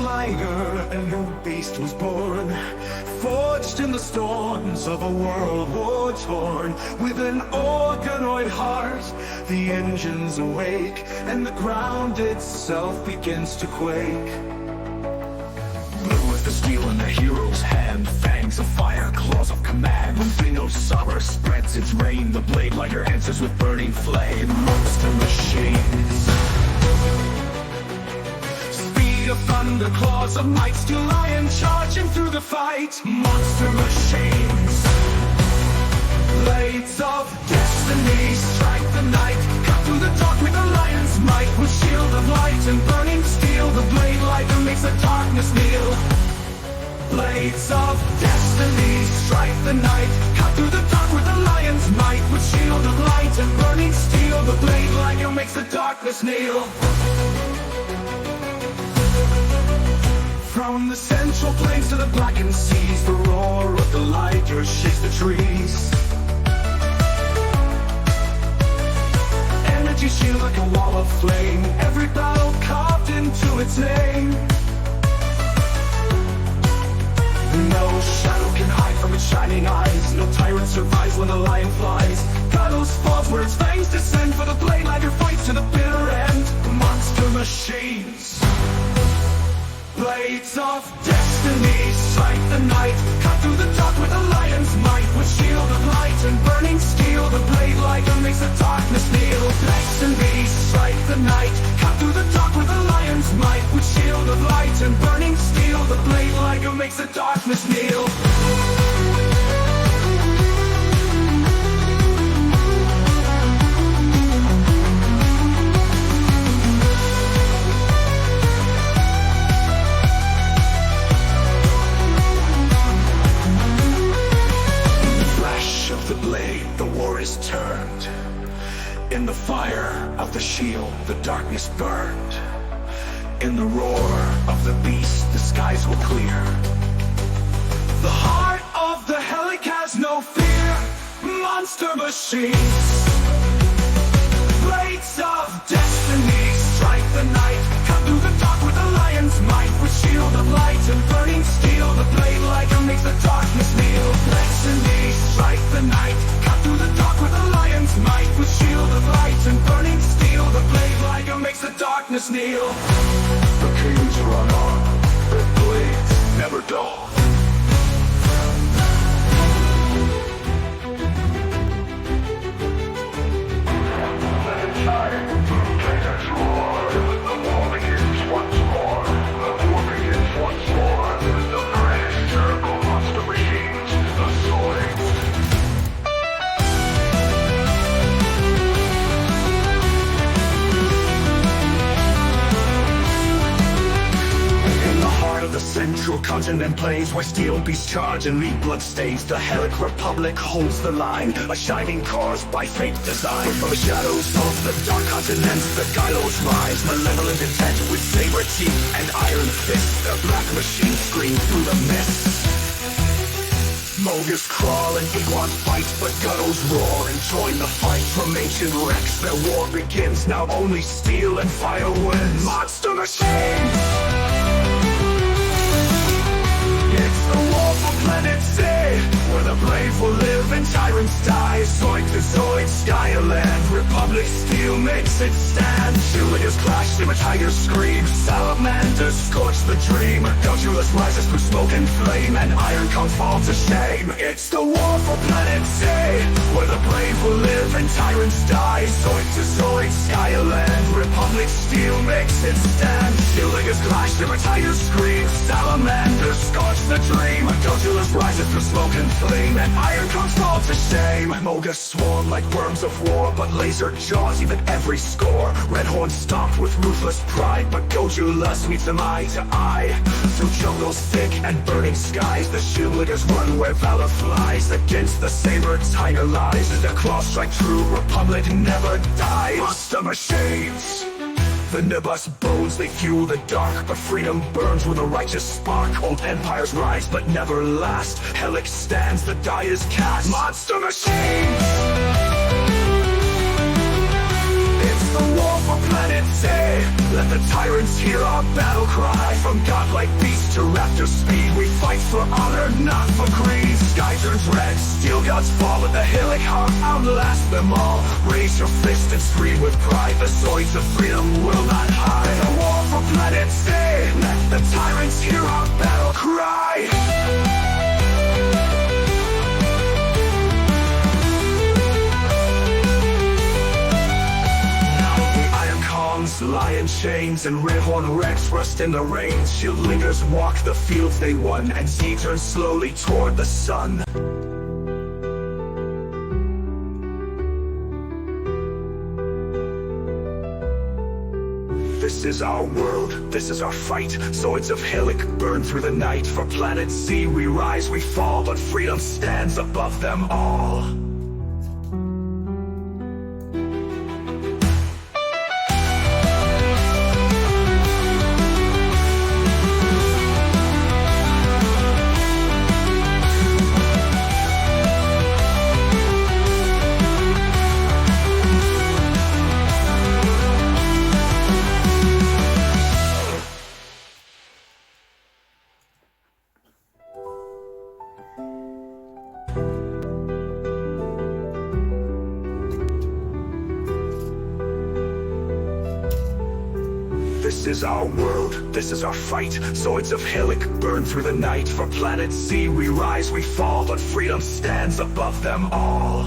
Liger, a new beast was born, forged in the storms of a world war torn. With an organoid heart, the engines awake, and the ground itself begins to quake. Blue is the steel in the hero's hand, fangs of fire, claws of command. When Pheno's summer spreads its reign, the Bladeliger answers with burning flame. Monster machines. Speed of thunder, claws of might, steel lion charging through the fight. Monster machines. Blades of destiny strike the night, cut through the dark with a lion's might. With shield of light and burning steel, the Bladeliger makes the darkness kneel. Blades of destiny strike the night, cut through the dark with a lion's might. With shield of light and burning steel, the Bladeliger makes the darkness kneel. From the central plains to the blackened seas, the roar of the Liger shakes the trees. Energy shield like a wall of flame, every battle carved into its name. No shadow can hide from its shining eyes, no tyrant survives when the lion flies. Battles falls where its fangs descend, for the Bladeliger fights to the bitter end. Monster machines. Blades of destiny strike the night, cut through the dark with a lion's might. With shield of light and burning steel, the Bladeliger makes the darkness kneel. Destiny strike the night, cut through the dark with a lion's might. With shield of light and burning steel, the Bladeliger makes makes the darkness kneel. The blade, the war is turned. In the fire of the shield, the darkness burned. In the roar of the beast, the skies will clear. The heart of the helic has no fear. Monster machines, blades of destiny, strike the night. Cut through the dark with the lion's might. With shield of light and burning steel, the Bladeliger makes the darkness kneel. Destiny, strike the night. Cut through the dark with the lion's might. With shield of light and burning steel, the Bladeliger makes the darkness kneel. The kings are unarmed, their blades never dull. Central continent plains where steel beasts charge and leave blood stains. The Helic Republic holds the line, a shining cause by fate designed. From the shadows of the dark continents, the Gylos rise, malevolent intent with saber teeth and iron fists. The black machines scream through the mist. Mogus crawl and iguans fight, but Guttos roar and join the fight. From ancient wrecks their war begins, now only steel and fire wins. Monster machines! It's the war for planet Z, where the brave will live and tyrants die. Zoids to Zoids, Skyland, Republic steel makes it stand. Ligers clash, tigers scream, salamanders scorch the dream. Godulus rises through smoke and flame, and iron comes fall to shame. It's the war for planet Z, where the brave will live and tyrants die. Zoids to Zoids, Skyland, Republic steel makes it stand. Ligers clash, tigers scream, salamanders scorch the dream. Godulus rises through smoke and flame, and iron comes fall to shame. Mogus swarm like worms of war, but laser jaws even every score. Red horns stomp with ruthless pride, but Godulus meets them eye to eye. Through jungles thick and burning skies, the Ligers run where valor flies. Against the saber tiger lies, and the claw strike true, Republic never dies. Monster machines! The Nibus bones, they fuel the dark, but freedom burns with a righteous spark. Old empires rise, but never last. Helic stands, the die is cast. Monster machines! It's the war for planet Z. Let the tyrants hear our battle cry. From godlike beast to raptor speed, we fight for honor, not for greed. Sky turns red, steel gods fall, but the Helic heart outlast them all. Raise your fist and scream with pride. The Zoids of freedom will not hide. In a war for planet Z, let the tyrants hear our battle cry. Lion chains and Redhorn Rex rust in the rains. Ligers walk the fields they won, and Z turns slowly toward the sun. This is our world, this is our fight. Zoids of Helic burn through the night. For planet Z we rise, we fall, but freedom stands above them all. This is our world, this is our fight. Zoids of Helic burn through the night. For planet Z we rise, we fall, but freedom stands above them all.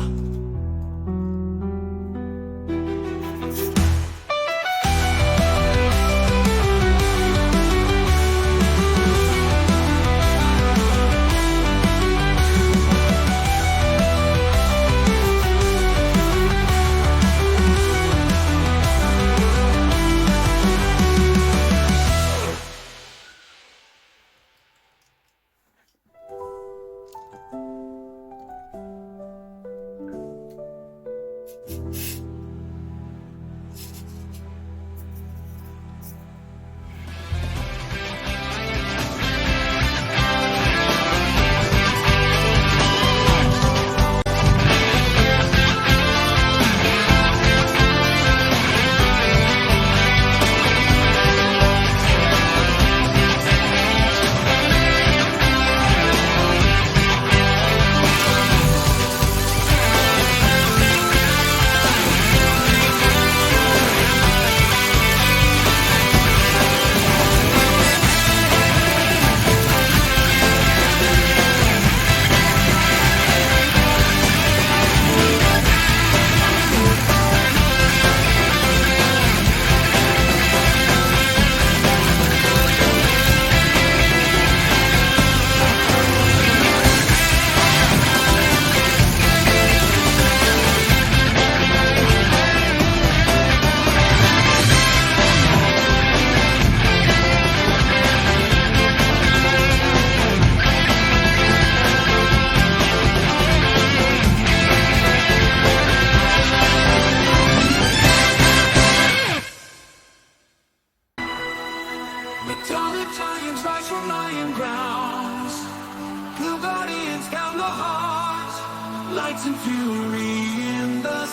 light and fury in the